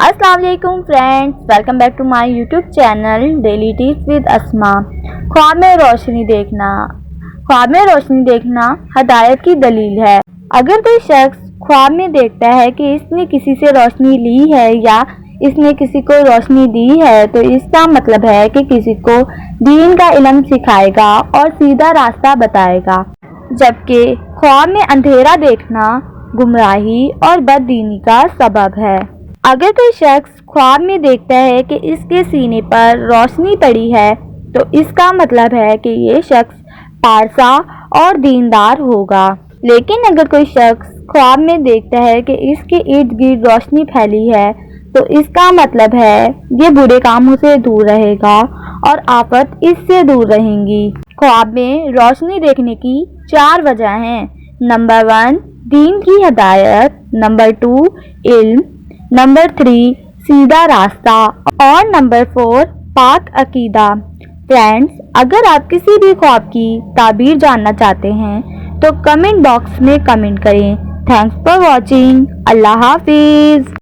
अस्सलाम वालेकुम friends, welcome back to my YouTube channel daily tips with Asma. ख्वाब में रोशनी देखना हदायत की दलील है। अगर कोई शख्स ख्वाब में देखता है कि इसने किसी से रोशनी ली है या इसने किसी को रोशनी दी है, तो इसका मतलब है कि किसी को दीन का इल्म सिखाएगा और सीधा रास्ता बताएगा। जबकि ख्वाब में अंधेरा देखना गुमराही और बददीनी का सबब है। अगर कोई शख्स ख्वाब में देखता है कि इसके सीने पर रोशनी पड़ी है, तो इसका मतलब है कि ये शख्स पारसा और दीनदार होगा। लेकिन अगर कोई शख्स ख्वाब में देखता है कि इसके इर्द गिर्द रोशनी फैली है, तो इसका मतलब है ये बुरे कामों से दूर रहेगा और आफत इससे दूर रहेंगी। ख्वाब में रोशनी देखने की 4 वजह हैं। नंबर 1 दीन की हदायत, नंबर 2 इल्म, नंबर 3 सीधा रास्ता और नंबर 4 पाक अकीदा। फ्रेंड्स, अगर आप किसी भी ख्वाब की ताबीर जानना चाहते हैं तो कमेंट बॉक्स में कमेंट करें। Thanks for watching. Allah Hafiz.